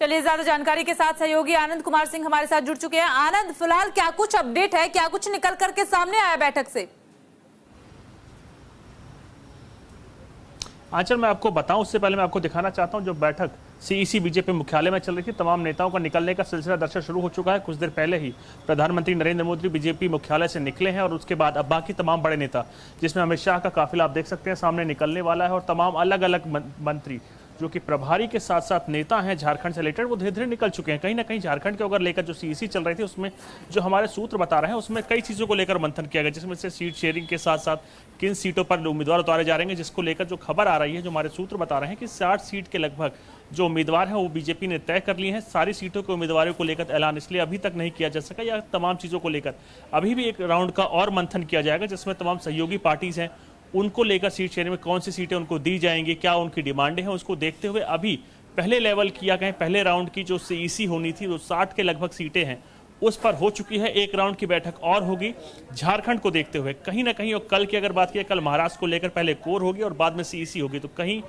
चलिए, ज्यादा जानकारी के साथ सहयोगी आनंद कुमार सिंह हमारे साथ जुड़ चुके हैं। आनंद, फिलहाल क्या कुछ अपडेट है, क्या कुछ निकल करके सामने आया बैठक से? आंचल, मैं आपको बताऊं उससे पहले मैं आपको दिखाना चाहता हूं जो बैठक सीईसी बीजेपी मुख्यालय में चल रही थी। तमाम नेताओं का निकलने का सिलसिला दरअसल शुरू हो चुका है। कुछ देर पहले ही प्रधानमंत्री नरेंद्र मोदी बीजेपी मुख्यालय से निकले हैं और उसके बाद अब बाकी तमाम बड़े नेता, जिसमें अमित शाह का काफिला आप देख सकते हैं सामने निकलने वाला है, और तमाम अलग अलग मंत्री जो कि प्रभारी के साथ साथ नेता हैं झारखंड से रिलेटेड, वो धीरे धीरे निकल चुके हैं। कहीं ना कहीं झारखंड के अगर लेकर जो सीईसी चल रही थी उसमें जो हमारे सूत्र बता रहे हैं उसमें कई चीज़ों को लेकर मंथन किया गया, जिसमें से सीट शेयरिंग के साथ साथ किन सीटों पर उम्मीदवार उतारे जा रहे हैं, जिसको लेकर जो खबर आ रही है, जो हमारे सूत्र बता रहे हैं कि 60 सीट के लगभग जो उम्मीदवार हैं वो बीजेपी ने तय कर लिए हैं। सारी सीटों के उम्मीदवारों को लेकर ऐलान इसलिए अभी तक नहीं किया जा सका, या तमाम चीज़ों को लेकर अभी भी एक राउंड का और मंथन किया जाएगा, जिसमें तमाम सहयोगी पार्टीज हैं उनको लेकर सीट शेयरिंग में कौन सी सीटें उनको दी जाएंगी, क्या उनकी डिमांडें हैं, उसको देखते हुए अभी पहले लेवल किया गया। पहले राउंड की जो सीईसी होनी थी वो 60 के लगभग सीटें हैं उस पर हो चुकी है। एक राउंड की बैठक और होगी झारखंड को देखते हुए। कहीं ना कहीं, और कल की अगर बात की, कल महाराष्ट्र को लेकर पहले कोर होगी और बाद में सीईसी होगी, तो कहीं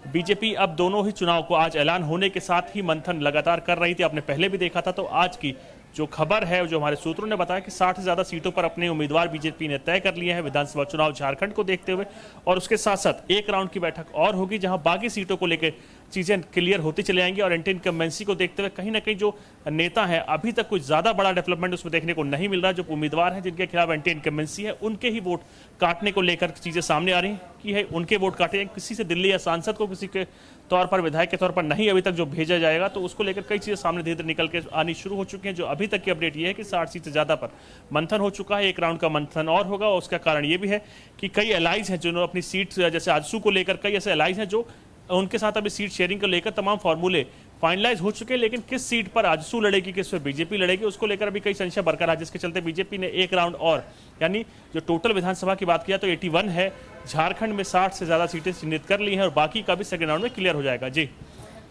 बीजेपी अब दोनों ही चुनाव को आज ऐलान होने के साथ ही मंथन लगातार कर रही थी। आपने पहले भी देखा था। तो आज की जो खबर है, जो हमारे सूत्रों ने बताया कि 60 से ज्यादा सीटों पर अपने उम्मीदवार बीजेपी ने तय कर लिए हैं विधानसभा चुनाव झारखंड को देखते हुए, और उसके साथ साथ एक राउंड की बैठक और होगी जहां बाकी सीटों को लेकर चीजें क्लियर होती चली आएंगी। और एंटी इनकम्बेंसी को देखते हुए कहीं ना कहीं जो नेता है, अभी तक कुछ ज्यादा बड़ा डेवलपमेंट उसमें देखने को नहीं मिल रहा। जो उम्मीदवार हैं जिनके खिलाफ एंटी इनकम्बेंसी है, उनके ही वोट काटने को लेकर चीजें सामने आ रही कि है उनके वोट काटे। किसी से दिल्ली या सांसद को किसी के तौर पर, विधायक के तौर पर नहीं अभी तक जो भेजा जाएगा, तो उसको लेकर कई चीजें सामने धीरे धीरे निकल के आनी शुरू हो चुकी हैं। जो अभी तक की अपडेट ये है कि 60 सीट से ज्यादा पर मंथन हो चुका है। एक राउंड का मंथन और होगा, और उसका कारण ये भी है कि कई एलाइज हैं जिन्होंने अपनी सीट, जैसे आजसू को लेकर कई ऐसे एलाइज हैं जो उनके साथ अभी सीट शेयरिंग को लेकर तमाम फॉर्मूले फाइनलाइज हो चुके हैं। लेकिन किस सीट पर आजसू लड़ेगी, किस पर बीजेपी लड़ेगी, उसको लेकर अभी कई संशय बरकरार है, जिसके चलते बीजेपी ने एक राउंड और, यानी जो टोटल विधानसभा की बात किया तो 81 है, झारखंड में 60 से ज्यादा सीटें चिन्हित कर ली हैं, और बाकी का भी सेकंड राउंड में क्लियर हो जाएगा। जी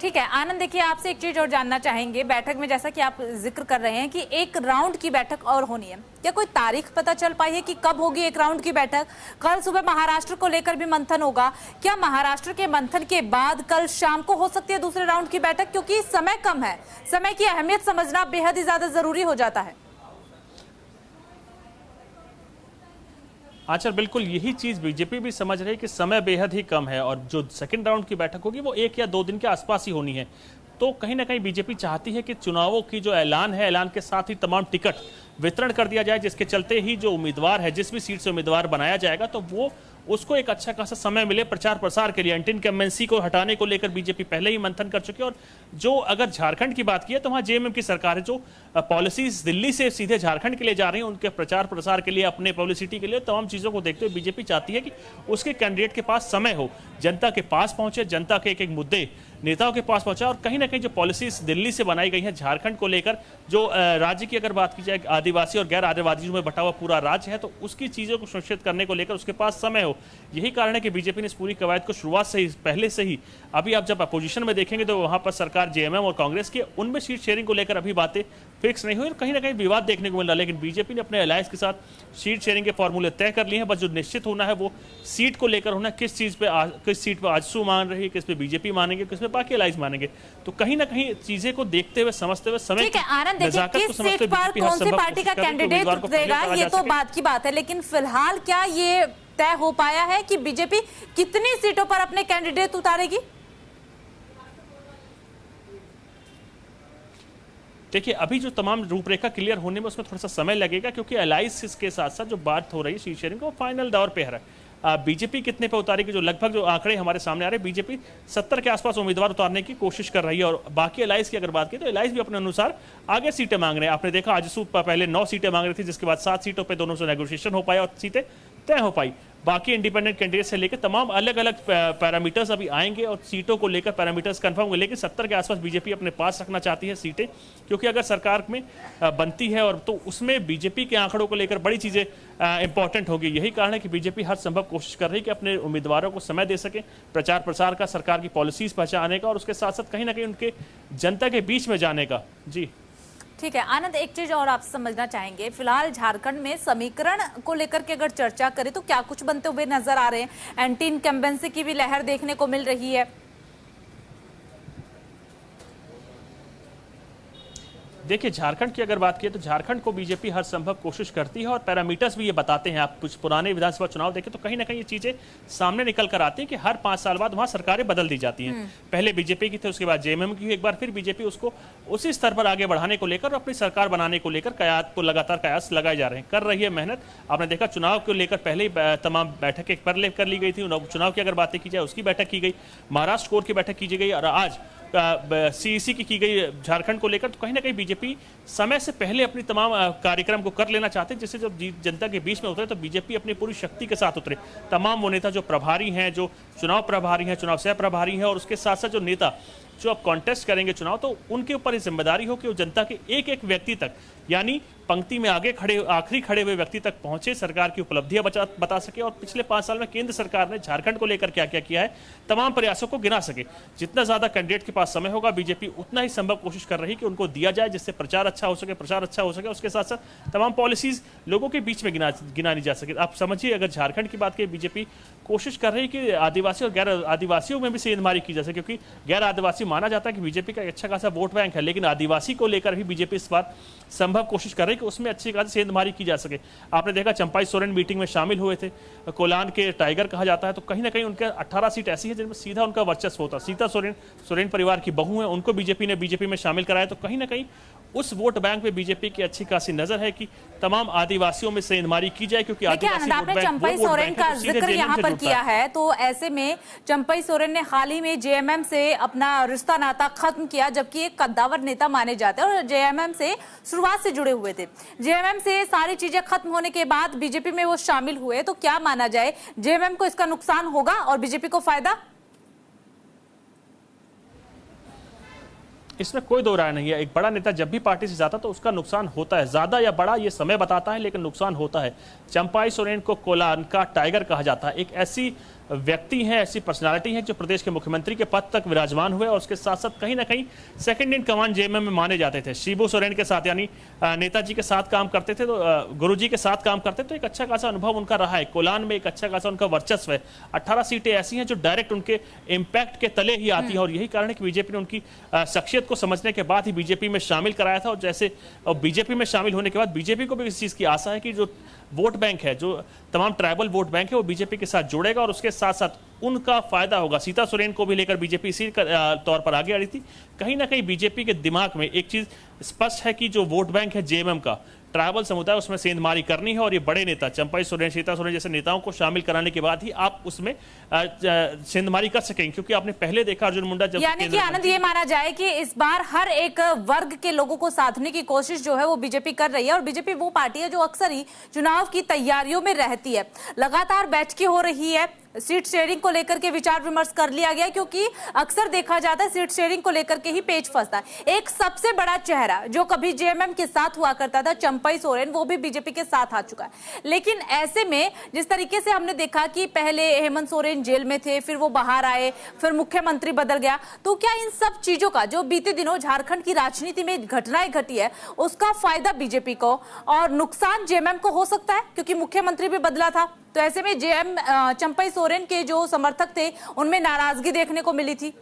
ठीक है आनंद, देखिए आपसे एक चीज और जानना चाहेंगे। बैठक में जैसा कि आप जिक्र कर रहे हैं कि एक राउंड की बैठक और होनी है, क्या कोई तारीख पता चल पाई है कि कब होगी एक राउंड की बैठक? कल सुबह महाराष्ट्र को लेकर भी मंथन होगा, क्या महाराष्ट्र के मंथन के बाद कल शाम को हो सकती है दूसरे राउंड की बैठक? क्योंकि समय कम है, समय की अहमियत समझना बेहद ही ज्यादा जरूरी हो जाता है। आचर, बिल्कुल यही चीज बीजेपी भी समझ रही है कि समय बेहद ही कम है, और जो सेकंड राउंड की बैठक होगी वो 1 या 2 दिन के आसपास ही होनी है। तो कहीं ना कहीं बीजेपी चाहती है कि चुनावों की जो ऐलान है, ऐलान के साथ ही तमाम टिकट वितरण कर दिया जाए, जिसके चलते ही जो उम्मीदवार है, जिस भी सीट से उम्मीदवार बनाया जाएगा, तो वो उसको एक अच्छा खासा समय मिले प्रचार प्रसार के लिए। एंटी इनकम्बेंसी को हटाने को लेकर बीजेपी पहले ही मंथन कर चुकी है। और जो अगर झारखंड की बात की है तो वहां जेएमएम की सरकार है, जो पॉलिसीज दिल्ली से सीधे झारखंड के लिए जा रही है, उनके प्रचार प्रसार के लिए, अपने पब्लिसिटी के लिए, तमाम चीजों को देखते हुए बीजेपी चाहती है कि उसके कैंडिडेट के पास समय हो, जनता के पास पहुंचे, जनता के एक एक मुद्दे नेताओं के पास पहुंचा। और कहीं ना कहीं जो पॉलिसीज दिल्ली से बनाई गई है झारखंड को लेकर, जो राज्य की अगर बात की जाए, आदिवासी और गैर आदिवासी में बटा हुआ पूरा राज्य है, तो उसकी चीजों को सुनिश्चित करने को लेकर उसके पास समय हो। यही कारण है कि बीजेपी ने इस पूरी कवायद को शुरुआत से ही, पहले से ही, अभी आप जब अपोजिशन में देखेंगे तो वहां पर सरकार जेएमएम और कांग्रेस की, उनमें सीट शेयरिंग को लेकर अभी बातें फिक्स नहीं हुई, कहीं ना कहीं विवाद देखने को मिल रहा है। लेकिन बीजेपी ने अपने अलायंस के साथ सीट शेयरिंग के फॉर्मूले तय कर लिए हैं। बस जो निश्चित होना है वो सीट को लेकर होना, किस सीट पर आजसू मान रही है, किस पे बीजेपी मानेंगे, किस पे बाकी अलायंस मानेंगे। तो कहीं ना कहीं चीजें को देखते हुए, समझते हुए, समय ठीक है आनंद, देखिए किस सीट पर कौन सी पार्टी का कैंडिडेट उतरेगा ये तो बात की बात है, लेकिन फिलहाल क्या ये तय हो पाया है कि बीजेपी कितनी सीटों पर अपने कैंडिडेट उतारेगी? देखिए, अभी जो तमाम रूपरेखा क्लियर होने में उसमें थोड़ा सा समय लगेगा, क्योंकि एलायंस के साथ साथ जो बात हो रही है सीट शेयरिंग को, फाइनल दौर पे है। बीजेपी कितने पे उतारेगी, जो लगभग जो आंकड़े हमारे सामने आ रहे हैं, बीजेपी 70 के आसपास उम्मीदवार उतारने की कोशिश कर रही है। और बाकी एलायंस की अगर बात की तो एलायंस भी अपने अनुसार आगे सीटें मांग रहे हैं। आपने देखा आजसू पहले 9 सीटें मांग रही थी, जिसके बाद 7 सीटों पे दोनों से नेगोशिएशन हो पाया और सीटें तय हो पाई। बाकी इंडिपेंडेंट कैंडिडेट से लेकर तमाम अलग अलग पैरामीटर्स अभी आएंगे और सीटों को लेकर पैरामीटर्स कंफर्म होंगे। लेकिन 70 के आसपास बीजेपी अपने पास रखना चाहती है सीटें, क्योंकि अगर सरकार में बनती है और तो उसमें बीजेपी के आंकड़ों को लेकर बड़ी चीजें इंपॉर्टेंट होगी। यही कारण है कि बीजेपी हर संभव कोशिश कर रही है कि अपने उम्मीदवारों को समय दे सके, प्रचार प्रसार का, सरकार की पॉलिसीज पहचाने का, और उसके साथ साथ कहीं ना कहीं उनके जनता के बीच में जाने का। जी ठीक है आनंद, एक चीज और आप समझना चाहेंगे, फिलहाल झारखंड में समीकरण को लेकर के अगर चर्चा करें तो क्या कुछ बनते हुए नजर आ रहे हैं? एंटी इनकम्बेंसी की भी लहर देखने को मिल रही है। देखिए, झारखंड की अगर बात की तो झारखंड को बीजेपी हर संभव कोशिश करती है और पैरामीटर्स भी ये बताते हैं। आप कुछ पुराने विधानसभा चुनाव देखें तो कहीं ना कहीं ये चीजें सामने निकल कर आती हैं कि हर 5 साल बाद वहां सरकारें बदल दी जाती हैं। पहले बीजेपी की थी, उसके बाद जेएमएम की, एक बार फिर बीजेपी उसको उसी स्तर पर आगे बढ़ाने को लेकर, अपनी सरकार बनाने को लेकर लगातार कयास लगाए जा रहे हैं, कर रही है मेहनत। आपने देखा चुनाव को लेकर पहले ही तमाम बैठकें कर ली गई थी। चुनाव की अगर बातें की जाए उसकी बैठक की गई, महाराष्ट्र कोर की बैठक की गई और आज सीईसी की गई झारखंड को लेकर। तो कहीं ना कहीं बीजेपी समय से पहले अपनी तमाम कार्यक्रम को कर लेना चाहते हैं, जिससे जब जनता के बीच में उतरे तो बीजेपी अपनी पूरी शक्ति के साथ उतरे। तमाम वो नेता जो प्रभारी हैं, जो चुनाव प्रभारी हैं, चुनाव सह प्रभारी हैं, और उसके साथ साथ जो नेता जो अब कॉन्टेस्ट करेंगे चुनाव, तो उनके ऊपर ये जिम्मेदारी हो कि वो जनता के एक एक व्यक्ति तक, यानी पंक्ति में आखिरी खड़े हुए व्यक्ति तक पहुंचे, सरकार की उपलब्धियां बता सके और पिछले 5 साल में केंद्र सरकार ने झारखंड को लेकर क्या क्या किया है, तमाम प्रयासों को गिना सके। जितना ज्यादा कैंडिडेट के पास समय होगा, बीजेपी उतना ही संभव कोशिश कर रही है कि उनको दिया जाए, जिससे प्रचार अच्छा हो सके, उसके साथ साथ तमाम पॉलिसीज लोगों के बीच में गिनानी जा सके। आप समझिए, अगर झारखंड की बात करें, बीजेपी कोशिश कर रही है कि आदिवासी और गैर आदिवासियों में भी सेंधमारी की जा सके, क्योंकि गैर आदिवासी माना जाता है कि बीजेपी का अच्छा खासा वोट बैंक है, लेकिन आदिवासी को लेकर भी बीजेपी इस बार संभव कोशिश कर रही है कि उसमें अच्छी खासी सेंधमारी की जा सके। आपने देखा चंपाई सोरेन मीटिंग में शामिल हुए थे, कोलान के टाइगर कहा जाता है, तो कहीं ना कहीं उनके 18 सीट ऐसी है जिनमें सीधा उनका वर्चस्व होता है। सीता सोरेन परिवार की बहू है, उनको बीजेपी में शामिल कराया, तो कहीं ना कहीं उस वोट बैंक में बीजेपी की अच्छी खासी नजर है कि तमाम आदिवासियों में सेंधमारी की जाए, क्योंकि आदिवासी आपने चंपाई सोरेन का जिक्र यहाँ पर किया है, तो ऐसे में चंपाई सोरेन ने हाल ही में जेएमएम से अपना रिश्ता नाता खत्म किया, जबकि एक कद्दावर नेता माने जाते हैं और जेएमएम से शुरुआत से जुड़े हुए थे। जेएमएम से सारी चीजें खत्म होने के बाद बीजेपी में वो शामिल हुए, तो क्या माना जाए, जेएमएम को इसका नुकसान होगा और बीजेपी को फायदा? इसमें कोई दो राय नहीं है। एक बड़ा नेता जब भी पार्टी से जाता तो उसका नुकसान होता है, ज्यादा या बड़ा ये समय बताता है, लेकिन नुकसान होता है। चंपाई सोरेन को कोलान का टाइगर कहा जाता है। एक ऐसी व्यक्ति है, ऐसी पर्सनालिटी है जो प्रदेश के मुख्यमंत्री के पद तक विराजमान हुए और उसके साथ साथ कहीं ना कहीं सेकंड इन कमांड जेएमएम में माने जाते थे। शिबू सोरेन के साथ, यानी नेताजी के साथ काम करते थे, तो गुरुजी के साथ काम करते, तो एक अच्छा खासा अनुभव उनका रहा है। कोलान में एक अच्छा खासा उनका वर्चस्व है। 18 सीटें ऐसी हैं जो डायरेक्ट उनके इम्पैक्ट के तले ही आती हैं, और यही कारण है कि बीजेपी ने उनकी शख्सियत को समझने के बाद ही बीजेपी में शामिल कराया था। और जैसे बीजेपी में शामिल होने के बाद बीजेपी को भी इस चीज की आशा है कि जो वोट बैंक है, जो तमाम ट्राइबल वोट बैंक है, वो बीजेपी के साथ जुड़ेगा और उसके साथ साथ उनका फायदा होगा। सीता सोरेन को भी लेकर बीजेपी इसी तौर पर आगे आ रही थी। कहीं ना कहीं बीजेपी के दिमाग में एक चीज स्पष्ट है कि जो वोट बैंक है जेएमएम का, ट्राइबल समुदाय, उसमें सेंधमारी करनी है, और ये बड़े नेता चंपाई सोरेन, सीता सोरेन जैसे नेताओं को शामिल कराने के बाद ही आप उसमें सेंधमारी कर सकेंगे, क्योंकि आपने पहले देखा अर्जुन मुंडा जब, यानी कि आनंद ये माना जाए कि इस बार हर एक वर्ग के लोगों को साधने की कोशिश जो है वो बीजेपी कर रही है, और बीजेपी वो पार्टी है जो अक्सर ही चुनाव की तैयारियों में रहती है। लगातार बैठकें हो रही है, सीट शेयरिंग को लेकर के विचार विमर्श कर लिया गया, क्योंकि अक्सर देखा जाता है सीट शेयरिंग को लेकर के ही पेच फंसता है। एक सबसे बड़ा चेहरा जो कभी जेएमएम के साथ हुआ करता था, चंपाई सोरेन, वो भी बीजेपी के साथ आ चुका है। लेकिन ऐसे में जिस तरीके से हमने देखा कि पहले हेमंत सोरेन जेल में थे, फिर वो बाहर आए, फिर मुख्यमंत्री बदल गया, तो क्या इन सब चीजों का जो बीते दिनों झारखंड की राजनीति में घटनाएं घटी है, उसका फायदा बीजेपी को और नुकसान जेएमएम को हो सकता है, क्योंकि मुख्यमंत्री भी बदला था। तो ऐसे में चंपाई सोरेन के जो समर्थक थे उनमें नाराजगी देखने को मिली थी।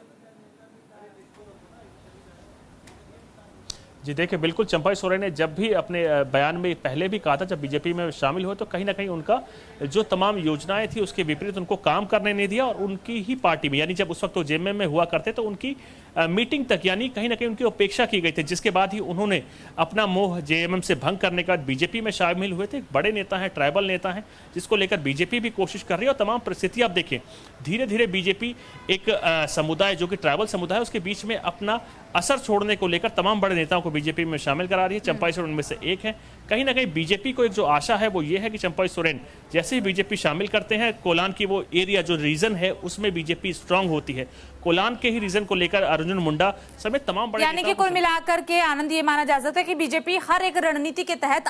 जी देखिए, बिल्कुल चंपाई सोरेन ने जब भी अपने बयान में पहले भी कहा था, जब बीजेपी में शामिल हुए तो कहीं ना कहीं उनका जो तमाम योजनाएं थी उसके विपरीत उनको काम करने नहीं दिया, और उनकी ही पार्टी में, यानी जब उस वक्त वो जेएमएम में हुआ करते तो उनकी मीटिंग तक, यानी कहीं ना कहीं उनकी उपेक्षा की गई थी, जिसके बाद ही उन्होंने अपना मोह जेएमएम से भंग करने के बाद बीजेपी में शामिल हुए थे। बड़े नेता हैं, ट्राइबल नेता हैं, जिसको लेकर बीजेपी भी कोशिश कर रही है। और तमाम परिस्थिति आप देखिए, धीरे धीरे बीजेपी एक समुदाय जो कि ट्राइबल समुदाय है उसके बीच में अपना असर छोड़ने को लेकर तमाम बड़े नेताओं को बीजेपी में शामिल करा रही है। चंपाई सोरेन उनमें से एक है। कहीं ना कहीं बीजेपी को एक जो आशा है वो ये है कि चंपाई सोरेन जैसे ही बीजेपी शामिल करते हैं, कोलान की वो एरिया जो रीजन है उसमें बीजेपी स्ट्रांग होती है। कोलान के ही रीजन को लेकर अर्जुन मुंडा समेत तमाम बड़े, यानी कि कुल मिलाकर के आनंद ये माना जा सकता है कि बीजेपी हर एक रणनीति के तहत